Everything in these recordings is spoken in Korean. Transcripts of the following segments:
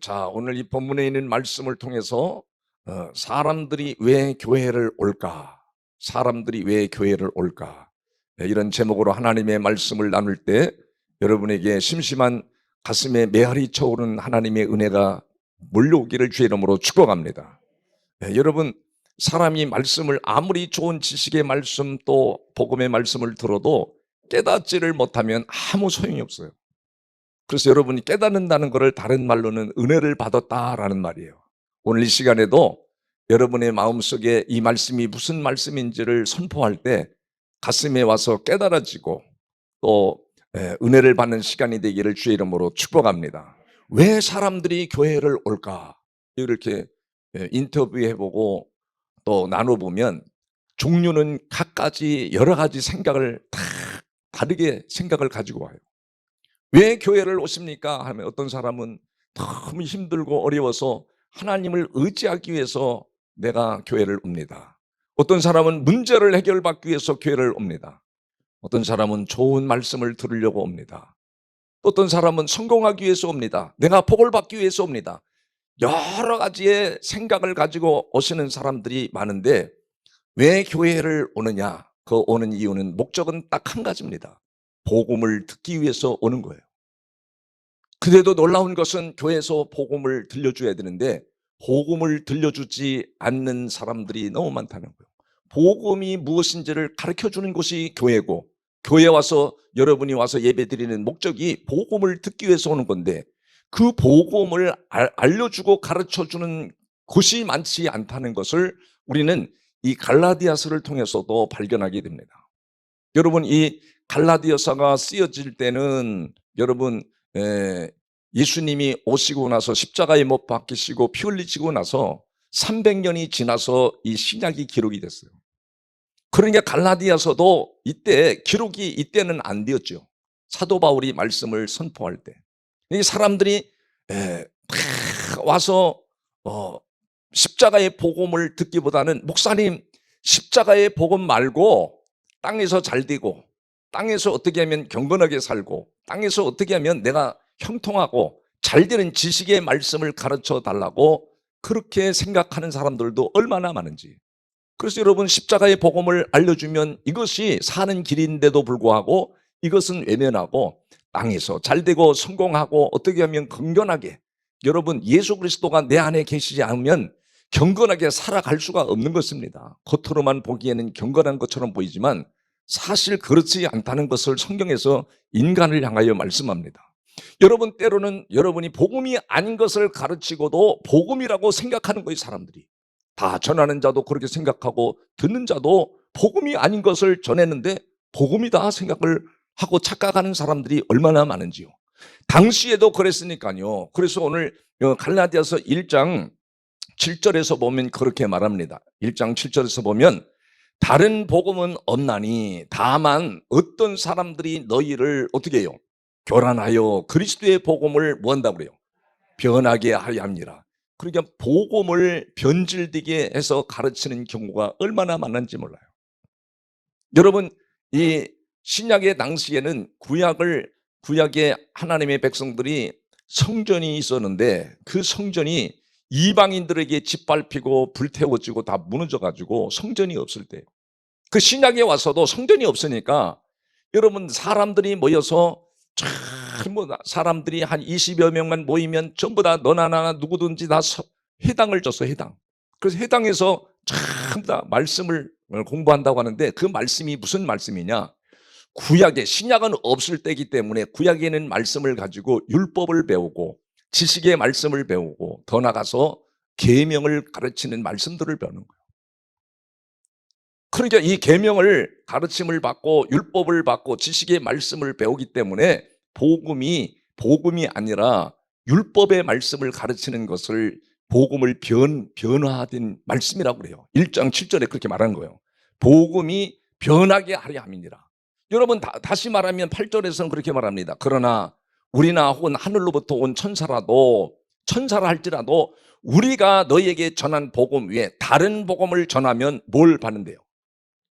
자, 오늘 이 본문에 있는 말씀을 통해서 사람들이 왜 교회를 올까? 사람들이 왜 교회를 올까? 이런 제목으로 하나님의 말씀을 나눌 때 여러분에게 심심한 가슴에 메아리 쳐오르는 하나님의 은혜가 몰려오기를 주의 이름으로 축복합니다. 여러분, 사람이 말씀을 아무리 좋은 지식의 말씀 또 복음의 말씀을 들어도 깨닫지를 못하면 아무 소용이 없어요. 그래서 여러분이 깨닫는다는 것을 다른 말로는 은혜를 받았다라는 말이에요. 오늘 이 시간에도 여러분의 마음속에 이 말씀이 무슨 말씀인지를 선포할 때 가슴에 와서 깨달아지고 또 은혜를 받는 시간이 되기를 주의 이름으로 축복합니다. 왜 사람들이 교회를 올까? 이렇게 인터뷰해보고 또 나눠보면 종류는 각가지 여러 가지 생각을 다 다르게 생각을 가지고 와요. 왜 교회를 오십니까? 하면 어떤 사람은 너무 힘들고 어려워서 하나님을 의지하기 위해서 내가 교회를 옵니다. 어떤 사람은 문제를 해결받기 위해서 교회를 옵니다. 어떤 사람은 좋은 말씀을 들으려고 옵니다. 어떤 사람은 성공하기 위해서 옵니다. 내가 복을 받기 위해서 옵니다. 여러 가지의 생각을 가지고 오시는 사람들이 많은데 왜 교회를 오느냐? 그 오는 이유는 목적은 딱 한 가지입니다. 복음을 듣기 위해서 오는 거예요. 그래도 놀라운 것은 교회에서 복음을 들려줘야 되는데 복음을 들려주지 않는 사람들이 너무 많다는 거예요. 복음이 무엇인지를 가르쳐주는 곳이 교회고, 교회 와서 여러분이 와서 예배드리는 목적이 복음을 듣기 위해서 오는 건데 그 복음을 알려주고 가르쳐주는 곳이 많지 않다는 것을 우리는 이 갈라디아서를 통해서도 발견하게 됩니다. 여러분, 이 갈라디아서가 쓰여질 때는 여러분 예수님이 오시고 나서 십자가에 못 박히시고 피 흘리시고 나서 300년이 지나서 이 신약이 기록이 됐어요. 그러니까 갈라디아서도 이때 기록이 이때는 안 되었죠. 사도 바울이 말씀을 선포할 때 이 사람들이 와서 십자가의 복음을 듣기보다는 목사님 십자가의 복음 말고 땅에서 잘 되고 땅에서 어떻게 하면 경건하게 살고 땅에서 어떻게 하면 내가 형통하고 잘 되는 지식의 말씀을 가르쳐 달라고 그렇게 생각하는 사람들도 얼마나 많은지. 그래서 여러분 십자가의 복음을 알려주면 이것이 사는 길인데도 불구하고 이것은 외면하고 땅에서 잘 되고 성공하고 어떻게 하면 건강하게, 여러분 예수 그리스도가 내 안에 계시지 않으면 경건하게 살아갈 수가 없는 것입니다. 겉으로만 보기에는 경건한 것처럼 보이지만 사실 그렇지 않다는 것을 성경에서 인간을 향하여 말씀합니다. 여러분, 때로는 여러분이 복음이 아닌 것을 가르치고도 복음이라고 생각하는 거예요. 사람들이 다 전하는 자도 그렇게 생각하고 듣는 자도 복음이 아닌 것을 전했는데 복음이다 생각을 하고 착각하는 사람들이 얼마나 많은지요. 당시에도 그랬으니까요. 그래서 오늘 갈라디아서 1장 7절에서 보면 그렇게 말합니다. 1장 7절에서 보면 다른 복음은 없나니 다만 어떤 사람들이 너희를 어떻게 해요? 교란하여 그리스도의 복음을 뭐 한다고 그래요? 변하게 하려 합니다. 그러니까 복음을 변질되게 해서 가르치는 경우가 얼마나 많은지 몰라요. 여러분, 이 신약의 당시에는 구약의 하나님의 백성들이 성전이 있었는데 그 성전이 이방인들에게 짓밟히고 불태워지고 다 무너져가지고 성전이 없을 때, 그 신약에 와서도 성전이 없으니까 여러분 사람들이 모여서 전부 사람들이 한 20여 명만 모이면 전부 다 너나 나나 누구든지 다 회당을 줬어. 회당. 그래서 회당에서 전부 다 말씀을 공부한다고 하는데 그 말씀이 무슨 말씀이냐, 구약에, 신약은 없을 때이기 때문에 구약에는 말씀을 가지고 율법을 배우고 지식의 말씀을 배우고 더 나가서 계명을 가르치는 말씀들을 배우는 거예요. 그러니까 이 계명을 가르침을 받고 율법을 받고 지식의 말씀을 배우기 때문에 복음이 아니라 율법의 말씀을 가르치는 것을 복음을 변화된 말씀이라고 그래요. 1장 7절에 그렇게 말하는 거예요. 복음이 변하게 하려 함이니라. 여러분 다시 말하면 8절에서는 그렇게 말합니다. 그러나 우리나 혹은 하늘로부터 온 천사라 할지라도 우리가 너희에게 전한 복음 위에 다른 복음을 전하면 뭘 받는데요?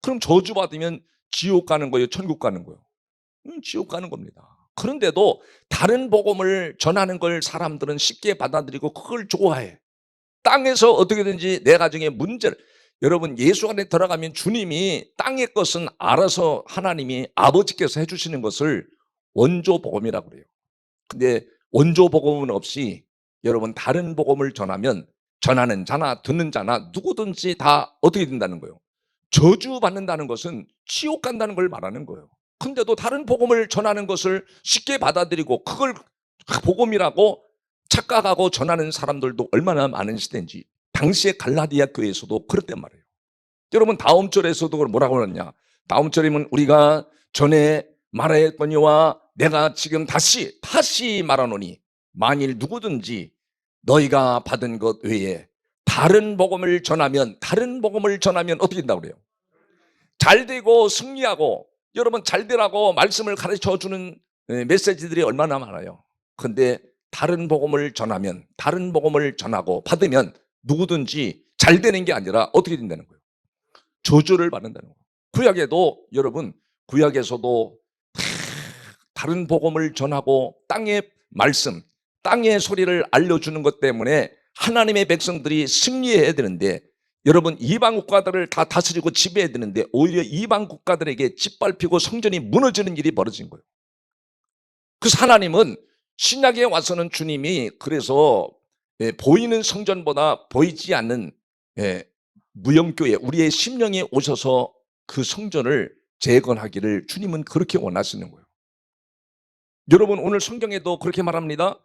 그럼 저주받으면 지옥 가는 거예요? 천국 가는 거예요? 지옥 가는 겁니다. 그런데도 다른 복음을 전하는 걸 사람들은 쉽게 받아들이고 그걸 좋아해. 땅에서 어떻게든지 내 가정의 문제를, 여러분 예수 안에 들어가면 주님이 땅의 것은 알아서 하나님이 아버지께서 해주시는 것을 원조 복음이라고 그래요. 근데 원조 복음은 없이 여러분 다른 복음을 전하면 전하는 자나 듣는 자나 누구든지 다 어떻게 된다는 거예요? 저주받는다는 것은 지옥 간다는 걸 말하는 거예요. 근데도 다른 복음을 전하는 것을 쉽게 받아들이고 그걸 복음이라고 착각하고 전하는 사람들도 얼마나 많은 시대인지, 당시에 갈라디아 교회에서도 그랬단 말이에요. 여러분 다음 절에서도 뭐라고 하느냐, 다음 절이면 우리가 전에 말하였거니와 내가 지금 다시 말하노니 만일 누구든지 너희가 받은 것 외에 다른 복음을 전하면 어떻게 된다고 그래요? 잘 되고 승리하고, 여러분 잘 되라고 말씀을 가르쳐 주는 메시지들이 얼마나 많아요. 근데 다른 복음을 전하고 받으면 누구든지 잘 되는 게 아니라 어떻게 된다는 거예요? 저주를 받는다는 거예요. 구약에도 여러분, 구약에서도 다른 복음을 전하고 땅의 말씀, 땅의 소리를 알려주는 것 때문에 하나님의 백성들이 승리해야 되는데, 여러분 이방 국가들을 다 다스리고 지배해야 되는데 오히려 이방 국가들에게 짓밟히고 성전이 무너지는 일이 벌어진 거예요. 그래서 하나님은 신약에 와서는 주님이 그래서 보이는 성전보다 보이지 않는 무형교회, 우리의 심령에 오셔서 그 성전을 재건하기를 주님은 그렇게 원하시는 거예요. 여러분 오늘 성경에도 그렇게 말합니다.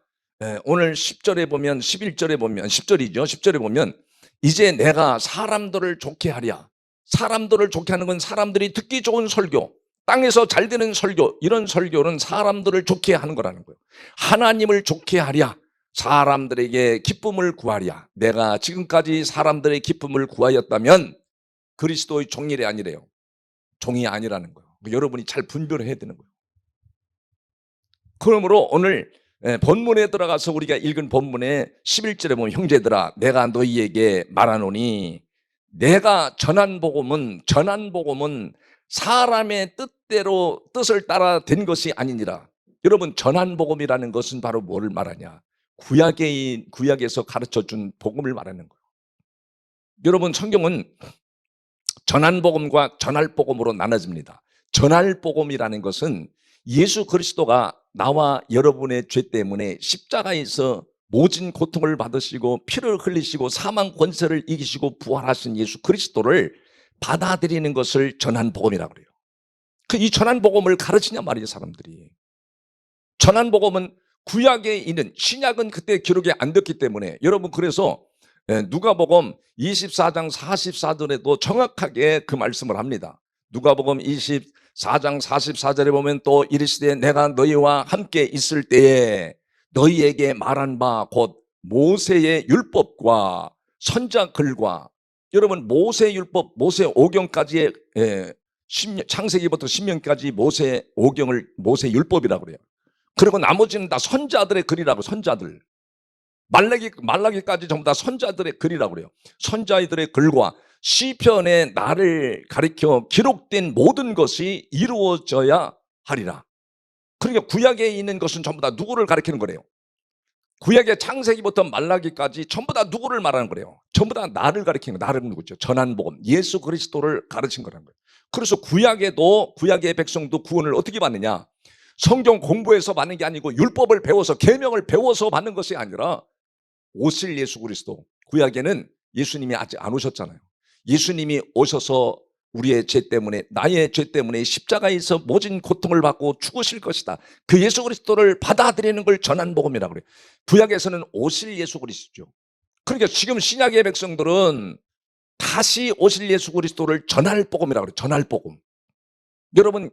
오늘 10절에 보면, 11절에 보면, 10절이죠. 10절에 보면 이제 내가 사람들을 좋게 하랴. 사람들을 좋게 하는 건 사람들이 듣기 좋은 설교, 땅에서 잘 되는 설교, 이런 설교는 사람들을 좋게 하는 거라는 거예요. 하나님을 좋게 하랴. 사람들에게 기쁨을 구하랴. 내가 지금까지 사람들의 기쁨을 구하였다면 그리스도의 종일이 아니래요. 종이 아니라는 거예요. 여러분이 잘 분별을 해야 되는 거예요. 그러므로 오늘 본문에 들어가서 우리가 읽은 본문에 11절에 보면 형제들아 내가 너희에게 말하노니 내가 전한 복음은 사람의 뜻을 따라 된 것이 아니니라. 여러분 전한 복음이라는 것은 바로 뭐를 말하냐? 구약에서 가르쳐준 복음을 말하는 거예요. 여러분 성경은 전한 복음과 전할 복음으로 나눠집니다. 전할 복음이라는 것은 예수 그리스도가 나와 여러분의 죄 때문에 십자가에서 모진 고통을 받으시고 피를 흘리시고 사망 권세를 이기시고 부활하신 예수 그리스도를 받아들이는 것을 전한 복음이라고 그래요. 이 전한 복음을 가르치냐 말이에요. 사람들이. 전한 복음은 구약에 있는, 신약은 그때 기록이 안 됐기 때문에, 여러분 그래서 누가복음 24장 44절에도 정확하게 그 말씀을 합니다. 누가복음 24장 44절에 보면 또 이르시되 내가 너희와 함께 있을 때에 너희에게 말한 바 곧 모세의 율법과 선자글과, 여러분 모세 율법, 모세 오경까지의 창세기부터 신명까지 모세 오경을 모세 율법이라고 그래요. 그리고 나머지는 다 선자들의 글이라고. 선자들, 말라기까지 전부 다 선자들의 글이라고 그래요. 선자들의 글과 시편의 나를 가리켜 기록된 모든 것이 이루어져야 하리라. 그러니까 구약에 있는 것은 전부 다 누구를 가리키는 거래요? 구약의 창세기부터 말라기까지 전부 다 누구를 말하는 거래요? 전부 다 나를 가리키는 거예요. 나를 누구죠? 전한 복음, 예수 그리스도를 가르친 거라는 거예요. 그래서 구약에도, 구약의 백성도 구원을 어떻게 받느냐? 성경 공부해서 받는 게 아니고 율법을 배워서, 계명을 배워서 받는 것이 아니라 오실 예수 그리스도. 구약에는 예수님이 아직 안 오셨잖아요. 예수님이 오셔서 우리의 죄 때문에, 나의 죄 때문에 십자가에서 모진 고통을 받고 죽으실 것이다. 그 예수 그리스도를 받아들이는 걸 전한 복음이라고 그래요. 구약에서는 오실 예수 그리스도죠. 그러니까 지금 신약의 백성들은 다시 오실 예수 그리스도를 전할 복음이라고 그래요. 전할 복음. 여러분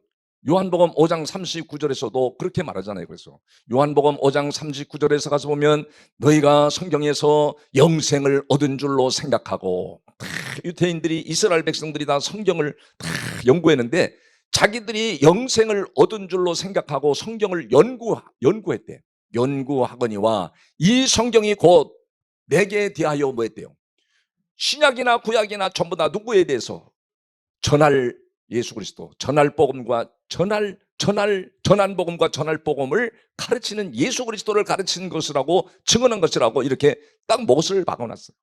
요한복음 5장 39절에서도 그렇게 말하잖아요. 그래서 요한복음 5장 39절에서 가서 보면 너희가 성경에서 영생을 얻은 줄로 생각하고, 유대인들이, 이스라엘 백성들이 다 성경을 다 연구했는데 자기들이 영생을 얻은 줄로 생각하고 성경을 연구했대. 연구하거니와 이 성경이 곧 내게 대하여 뭐 했대요? 신약이나 구약이나 전부 다 누구에 대해서? 전할 예수 그리스도, 전할 복음과 전한 복음과 전할 복음을 가르치는 예수 그리스도를 가르치는 것이라고 증언한 것이라고 이렇게 딱 못을 박아놨어요.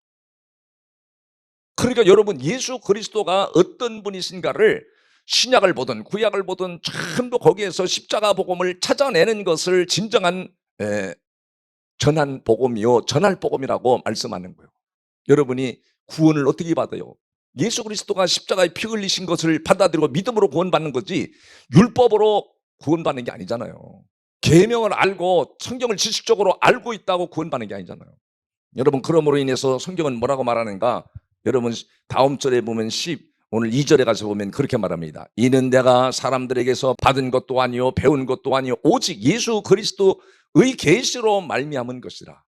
그러니까 여러분 예수 그리스도가 어떤 분이신가를 신약을 보든 구약을 보든 전부 거기에서 십자가 복음을 찾아내는 것을 진정한 전한 복음이요 전할 복음이라고 말씀하는 거예요. 여러분이 구원을 어떻게 받아요? 예수 그리스도가 십자가에 피 흘리신 것을 받아들이고 믿음으로 구원받는 거지 율법으로 구원받는 게 아니잖아요. 계명을 알고 성경을 지식적으로 알고 있다고 구원받는 게 아니잖아요. 여러분 그러므로 인해서 성경은 뭐라고 말하는가? 여러분 다음 절에 보면 오늘 2절에 가서 보면 그렇게 말합니다. 이는 내가 사람들에게서 받은 것도 아니요 배운 것도 아니요 오직 예수 그리스도의 계시로 말미암은 것이라.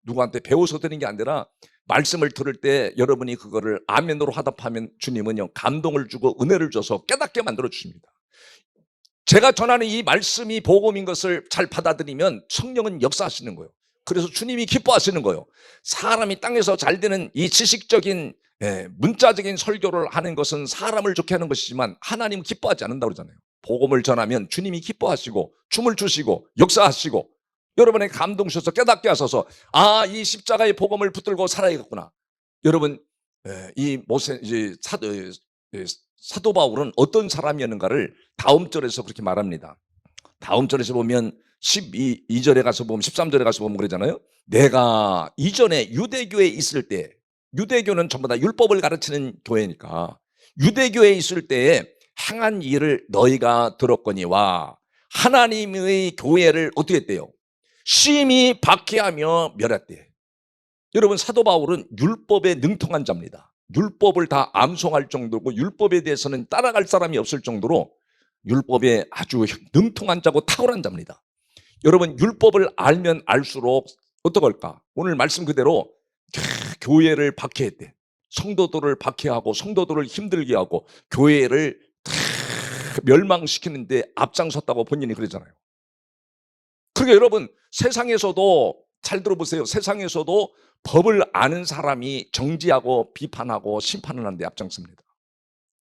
누구한테 배워서 드린 게 아니라 말씀을 들을 때 여러분이 그거를 아멘으로 화답하면 주님은요 감동을 주고 은혜를 줘서 깨닫게 만들어 주십니다. 제가 전하는 이 말씀이 복음인 것을 잘 받아들이면 성령은 역사하시는 거예요. 그래서 주님이 기뻐하시는 거예요. 사람이 땅에서 잘 되는 이 지식적인 문자적인 설교를 하는 것은 사람을 좋게 하는 것이지만 하나님은 기뻐하지 않는다고 그러잖아요. 복음을 전하면 주님이 기뻐하시고 춤을 추시고 역사하시고 여러분의 감동 주셔서 깨닫게 하셔서 이 십자가의 복음을 붙들고 살아야겠구나. 여러분 이 사도 바울은 어떤 사람이었는가를 다음 절에서 그렇게 말합니다. 다음 절에서 보면 12절에 가서 보면 13절에 가서 보면 그러잖아요. 내가 이전에 유대교에 있을 때, 유대교는 전부 다 율법을 가르치는 교회니까 유대교에 있을 때에 행한 일을 너희가 들었거니와 하나님의 교회를 어떻게 했대요? 심히 박해하며 멸했대. 여러분 사도 바울은 율법에 능통한 자입니다. 율법을 다 암송할 정도고 율법에 대해서는 따라갈 사람이 없을 정도로 율법에 아주 능통한 자고 탁월한 자입니다. 여러분 율법을 알면 알수록 어떡할까? 오늘 말씀 그대로 교회를 박해했대. 성도들을 박해하고 성도들을 힘들게 하고 교회를 멸망시키는데 앞장섰다고 본인이 그러잖아요. 그러니까 여러분 세상에서도 잘 들어보세요. 세상에서도 법을 아는 사람이 정지하고 비판하고 심판을 하는데 앞장섭니다.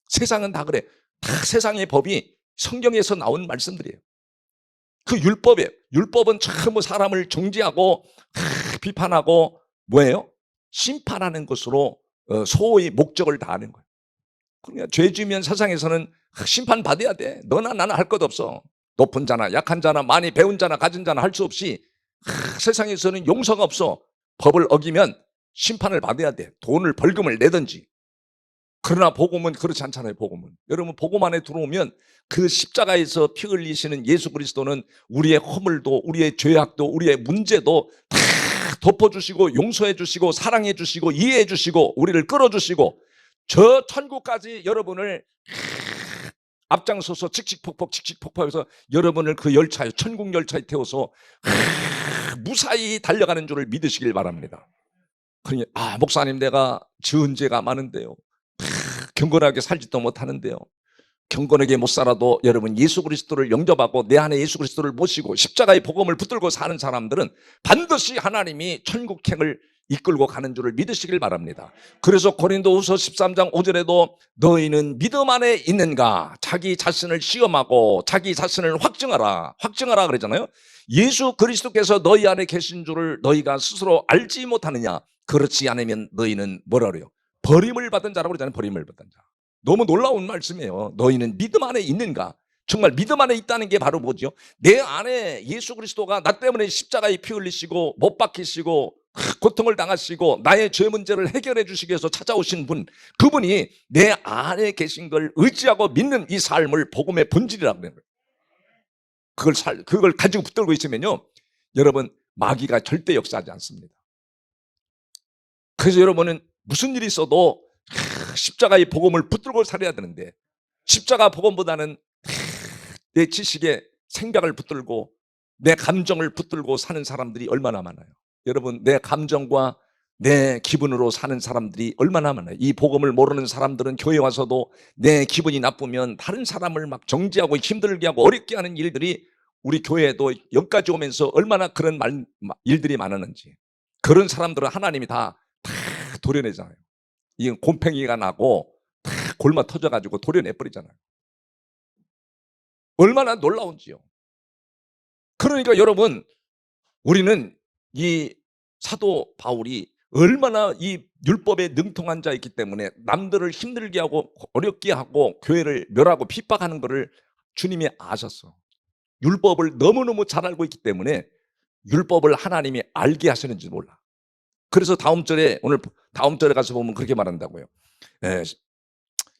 세상은 다 그래. 다 세상의 법이 성경에서 나온 말씀들이에요. 그 율법은 전부 사람을 정지하고 비판하고 뭐예요? 심판하는 것으로 소의 목적을 다하는 거예요. 그러니까 죄 지으면 세상에서는 심판받아야 돼. 너나 나나 할 것 없어. 높은 자나 약한 자나 많이 배운 자나 가진 자나 할 수 없이 세상에서는 용서가 없어. 법을 어기면 심판을 받아야 돼. 돈을 벌금을 내든지. 그러나 복음은 그렇지 않잖아요. 복음은 여러분 복음 안에 들어오면 그 십자가에서 피 흘리시는 예수 그리스도는 우리의 허물도 우리의 죄악도 우리의 문제도 다 덮어주시고 용서해 주시고 사랑해 주시고 이해해 주시고 우리를 끌어주시고 저 천국까지 여러분을 앞장서서 칙칙폭폭해서 여러분을 그 열차에 천국 열차에 태워서 무사히 달려가는 줄을 믿으시길 바랍니다. 그러니 목사님 내가 지은 죄가 많은데요. 경건하게 살지도 못하는데요. 경건하게 못 살아도 여러분 예수 그리스도를 영접하고 내 안에 예수 그리스도를 모시고 십자가의 복음을 붙들고 사는 사람들은 반드시 하나님이 천국행을 이끌고 가는 줄을 믿으시길 바랍니다. 그래서 고린도후서 13장 5절에도 너희는 믿음 안에 있는가? 자기 자신을 시험하고 자기 자신을 확증하라 그러잖아요. 예수 그리스도께서 너희 안에 계신 줄을 너희가 스스로 알지 못하느냐? 그렇지 않으면 너희는 뭐라 그래요? 버림을 받은 자라고 그러잖아요. 버림을 받은 자. 너무 놀라운 말씀이에요. 너희는 믿음 안에 있는가? 정말 믿음 안에 있다는 게 바로 뭐죠? 내 안에 예수 그리스도가 나 때문에 십자가에 피 흘리시고 못 박히시고 고통을 당하시고 나의 죄 문제를 해결해 주시기 위해서 찾아오신 분, 그분이 내 안에 계신 걸 의지하고 믿는 이 삶을 복음의 본질이라고 하는 거예요. 그걸 가지고 붙들고 있으면요, 여러분 마귀가 절대 역사하지 않습니다. 그래서 여러분은 무슨 일이 있어도 십자가의 복음을 붙들고 살아야 되는데 십자가 복음보다는 내 지식에 생각을 붙들고 내 감정을 붙들고 사는 사람들이 얼마나 많아요. 여러분 내 감정과 내 기분으로 사는 사람들이 얼마나 많아요. 이 복음을 모르는 사람들은 교회 와서도 내 기분이 나쁘면 다른 사람을 막 정죄하고 힘들게 하고 어렵게 하는 일들이 우리 교회에도 여기까지 오면서 얼마나 그런 일들이 많았는지. 그런 사람들은 하나님이 다 도려내잖아요. 이건 곰팡이가 나고 다 골마 터져가지고 도려내버리잖아요. 얼마나 놀라운지요. 그러니까 여러분, 우리는 이 사도 바울이 얼마나 이 율법에 능통한 자였기 때문에 남들을 힘들게 하고 어렵게 하고 교회를 멸하고 핍박하는 것을 주님이 아셨어. 율법을 너무너무 잘 알고 있기 때문에 율법을 하나님이 알게 하시는지 몰라. 그래서 다음 절에, 오늘 다음 절에 가서 보면 그렇게 말한다고요.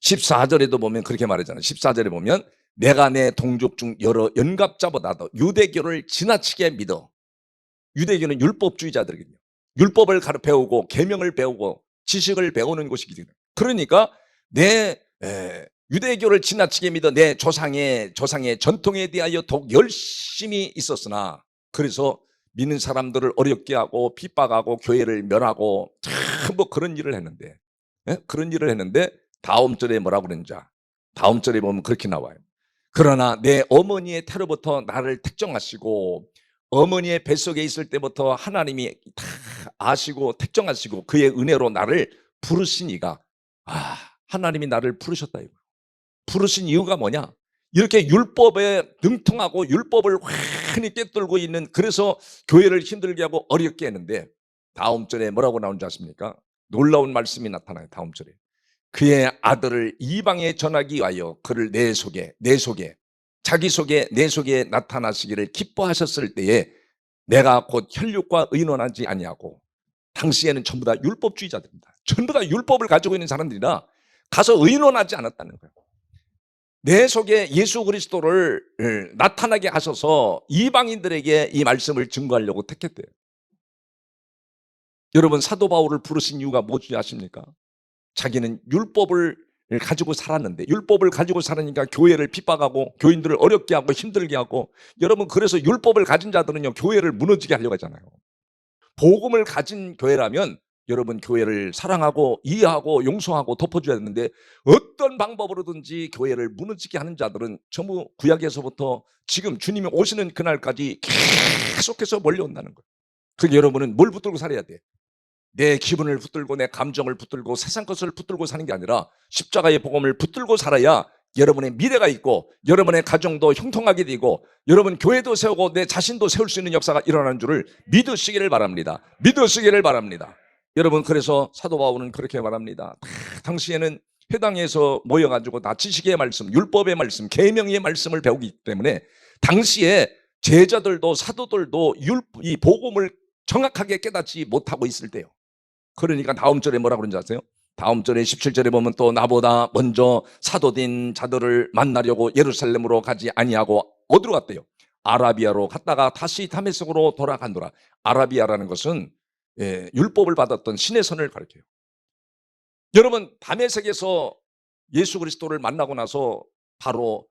14절에도 보면 그렇게 말하잖아요. 14절에 보면 내가 내 동족 중 여러 연갑자보다도 유대교를 지나치게 믿어. 유대교는 율법주의자들이거든요. 율법을 배우고 계명을 배우고 지식을 배우는 곳이거든요. 그러니까 내 유대교를 지나치게 믿어 내 조상의 전통에 대하여 더욱 열심히 있었으나, 그래서 믿는 사람들을 어렵게 하고 핍박하고 교회를 멸하고 뭐 그런 일을 했는데, 그런 일을 했는데 다음 절에 뭐라고 그러는지, 다음 절에 보면 그렇게 나와요. 그러나 내 어머니의 태로부터 나를 택정하시고 어머니의 뱃속에 있을 때부터 하나님이 다 아시고 택정하시고 그의 은혜로 나를 부르시니가, 하나님이 나를 부르셨다 이거. 부르신 이유가 뭐냐? 이렇게 율법에 능통하고 율법을 환히 꿰뚫고 있는, 그래서 교회를 힘들게 하고 어렵게 했는데 다음 절에 뭐라고 나오는지 아십니까? 놀라운 말씀이 나타나요. 다음 절에 그의 아들을 이방에 전하기 위하여 그를 내 속에 자기 속에 내 속에 나타나시기를 기뻐하셨을 때에 내가 곧 혈육과 의논하지 아니하고, 당시에는 전부 다 율법주의자들입니다. 전부 다 율법을 가지고 있는 사람들이라 가서 의논하지 않았다는 거예요. 내 속에 예수 그리스도를 나타나게 하셔서 이방인들에게 이 말씀을 증거하려고 택했대요. 여러분, 사도 바울을 부르신 이유가 뭔지 아십니까? 자기는 율법을 가지고 살았는데, 율법을 가지고 살으니까 교회를 핍박하고 교인들을 어렵게 하고 힘들게 하고, 여러분, 그래서 율법을 가진 자들은요 교회를 무너지게 하려고 하잖아요. 복음을 가진 교회라면 여러분 교회를 사랑하고 이해하고 용서하고 덮어줘야 되는데, 어떤 방법으로든지 교회를 무너지게 하는 자들은 전부 구약에서부터 지금 주님이 오시는 그날까지 계속해서 몰려온다는 거예요. 그러니까 여러분은 뭘 붙들고 살아야 돼? 내 기분을 붙들고 내 감정을 붙들고 세상 것을 붙들고 사는 게 아니라 십자가의 복음을 붙들고 살아야 여러분의 미래가 있고 여러분의 가정도 형통하게 되고 여러분 교회도 세우고 내 자신도 세울 수 있는 역사가 일어나는 줄을 믿으시기를 바랍니다. 믿으시기를 바랍니다. 여러분, 그래서 사도 바울은 그렇게 말합니다. 당시에는 회당에서 모여가지고 다 지식의 말씀, 율법의 말씀, 계명의 말씀을 배우기 때문에 당시에 제자들도 사도들도 이 복음을 정확하게 깨닫지 못하고 있을 때요. 그러니까 다음 절에 뭐라고 그런지 아세요? 다음 절에 17절에 보면 또 나보다 먼저 사도된 자들을 만나려고 예루살렘으로 가지 아니하고 어디로 갔대요? 아라비아로 갔다가 다시 다메섹으로 돌아간도라. 아라비아라는 것은 율법을 받았던 신의 선을 가리켜요. 여러분, 다메섹에서 예수 그리스도를 만나고 나서 바로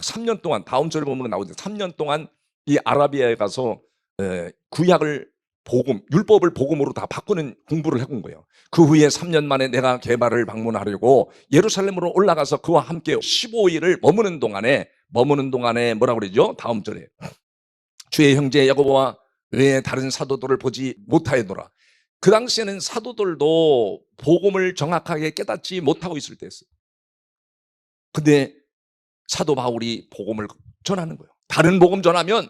3년 동안, 다음 절에 보면 나오죠. 3년 동안 이 아라비아에 가서 구약을 율법을 복음으로 다 바꾸는 공부를 해본 거예요. 그 후에 3년 만에 내가 게바를 방문하려고 예루살렘으로 올라가서 그와 함께 15일을 머무는 동안에 뭐라고 그러죠? 다음 절에 주의 형제 야고보와 외에 다른 사도들을 보지 못하였노라. 그 당시에는 사도들도 복음을 정확하게 깨닫지 못하고 있을 때였어요. 근데 사도 바울이 복음을 전하는 거예요. 다른 복음 전하면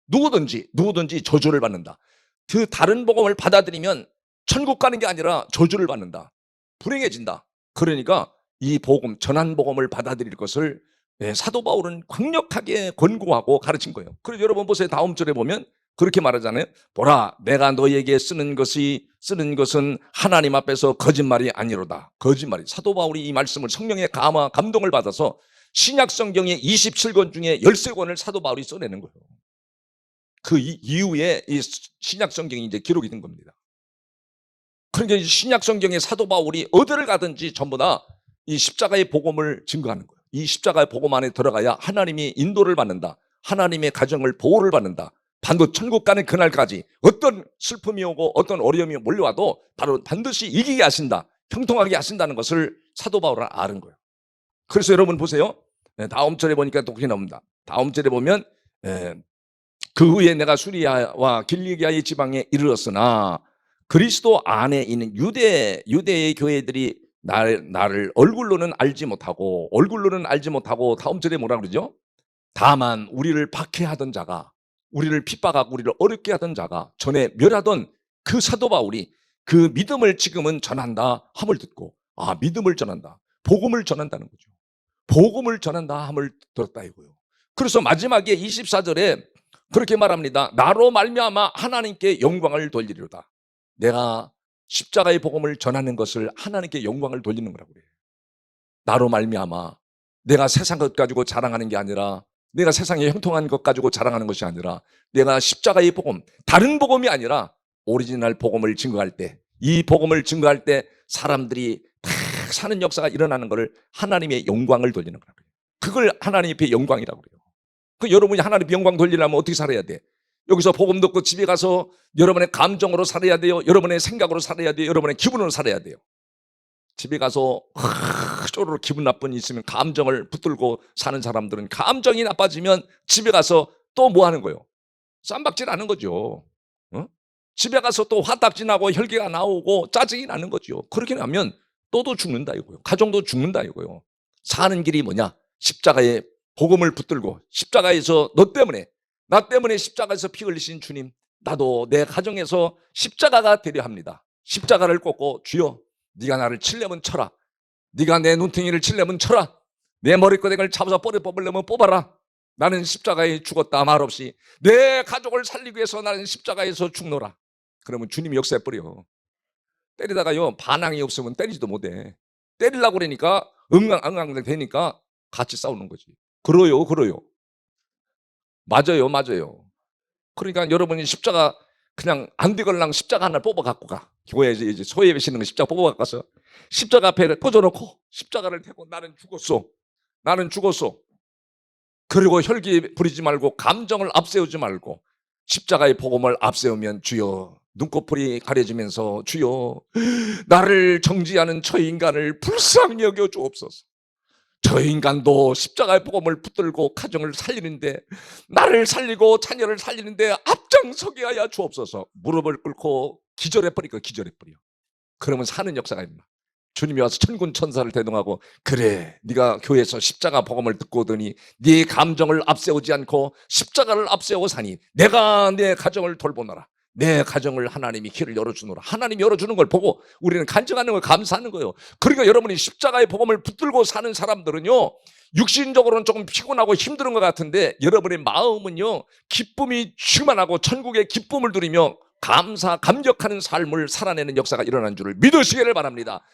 누구든지 저주를 받는다. 그 다른 복음을 받아들이면 천국 가는 게 아니라 저주를 받는다. 불행해진다. 그러니까 이 복음, 전한 복음을 받아들일 것을 사도 바울은 강력하게 권고하고 가르친 거예요. 그래서 여러분 보세요. 다음 절에 보면 그렇게 말하잖아요. 보라, 내가 너에게 쓰는 것은 하나님 앞에서 거짓말이 아니로다. 거짓말이. 사도 바울이 이 말씀을 성령의 감동을 받아서 신약 성경의 27권 중에 13권을 사도 바울이 써내는 거예요. 그 이후에 이 신약 성경이 이제 기록이 된 겁니다. 그러니까 신약 성경의 사도 바울이 어디를 가든지 전부 다 이 십자가의 복음을 증거하는 거예요. 이 십자가의 복음 안에 들어가야 하나님이 인도를 받는다. 하나님의 가정을 보호를 받는다. 반드시 천국 가는 그날까지 어떤 슬픔이 오고 어떤 어려움이 몰려와도 바로 반드시 이기게 하신다. 형통하게 하신다는 것을 사도 바울은 아는 거예요. 그래서 여러분 보세요. 다음 절에 보니까 또 그렇게 나옵니다. 다음 절에 보면 그 후에 내가 수리아와 길리기아의 지방에 이르렀으나 그리스도 안에 있는 유대의 교회들이 나를 얼굴로는 알지 못하고 다음 절에 뭐라 그러죠? 다만 우리를 박해하던 자가, 우리를 핍박하고 우리를 어렵게 하던 자가, 전에 멸하던 그 사도 바울이 그 믿음을 지금은 전한다 함을 듣고, 아, 믿음을 전한다, 복음을 전한다는 거죠. 복음을 전한다 함을 들었다 이거요. 그래서 마지막에 24절에 그렇게 말합니다. 나로 말미암아 하나님께 영광을 돌리리로다. 내가 십자가의 복음을 전하는 것을 하나님께 영광을 돌리는 거라고 그래요. 나로 말미암아, 내가 세상 것 가지고 자랑하는 게 아니라, 내가 세상에 형통한 것 가지고 자랑하는 것이 아니라, 내가 십자가의 복음, 다른 복음이 아니라 오리지널 복음을 증거할 때, 이 복음을 증거할 때 사람들이 다 사는 역사가 일어나는 것을 하나님의 영광을 돌리는 거라고 해요. 그걸 하나님의 영광이라고 그래요. 그 여러분이 하나님의 영광 돌리려면 어떻게 살아야 돼? 여기서 복음 듣고 집에 가서 여러분의 감정으로 살아야 돼요? 여러분의 생각으로 살아야 돼요? 여러분의 기분으로 살아야 돼요? 집에 가서 쪼르르 기분 나쁜 일 있으면 감정을 붙들고 사는 사람들은 감정이 나빠지면 집에 가서 또 뭐 하는 거예요? 쌈박질 하는 거죠. 어? 집에 가서 또 화딱지나고 혈기가 나오고 짜증이 나는 거죠. 그렇게 하면 또도 죽는다 이거예요. 가정도 죽는다 이거예요. 사는 길이 뭐냐? 십자가에 복음을 붙들고, 십자가에서 너 때문에, 나 때문에 십자가에서 피 흘리신 주님, 나도 내 가정에서 십자가가 되려 합니다. 십자가를 꽂고, 주여 네가 나를 치려면 쳐라, 네가 내 눈탱이를 치려면 쳐라, 내 머리끄댕이를 잡아서 뻘에 뽑으려면 뽑아라. 나는 십자가에 죽었다 말없이 내 가족을 살리기 위해서 나는 십자가에서 죽노라. 그러면 주님이 역사해버려. 때리다가요, 반항이 없으면 때리지도 못해. 때리려고 그러니까 응앙 되니까 같이 싸우는 거지. 그러요. 맞아요. 그러니까 여러분이 십자가 그냥 안 되걸랑 십자가 하나 뽑아 갖고 가. 교회에서 이제 소예배 시는 거 십자가 뽑아 갖고 가서 십자가 앞에 꽂아놓고 십자가를 대고 나는 죽었어. 그리고 혈기 부리지 말고 감정을 앞세우지 말고 십자가의 복음을 앞세우면, 주여 눈꺼풀이 가려지면서 주여 나를 정지하는 저 인간을 불쌍히 여겨 주옵소서. 저 인간도 십자가의 복음을 붙들고 가정을 살리는데, 나를 살리고 자녀를 살리는데 앞장서게 하여 주옵소서. 무릎을 꿇고 기절해버려. 그러면 사는 역사가 있나? 주님이 와서 천군 천사를 대동하고, 그래 네가 교회에서 십자가 복음을 듣고 오더니 네 감정을 앞세우지 않고 십자가를 앞세워 사니 내가 내 가정을 돌보노라. 내 가정을 하나님이 길을 열어주노라. 하나님이 열어주는 걸 보고 우리는 간증하는 걸 감사하는 거예요. 그러니까 여러분이 십자가의 복음을 붙들고 사는 사람들은요, 육신적으로는 조금 피곤하고 힘든 것 같은데 여러분의 마음은요, 기쁨이 충만하고 천국의 기쁨을 누리며 감격하는 삶을 살아내는 역사가 일어난 줄을 믿으시기를 바랍니다.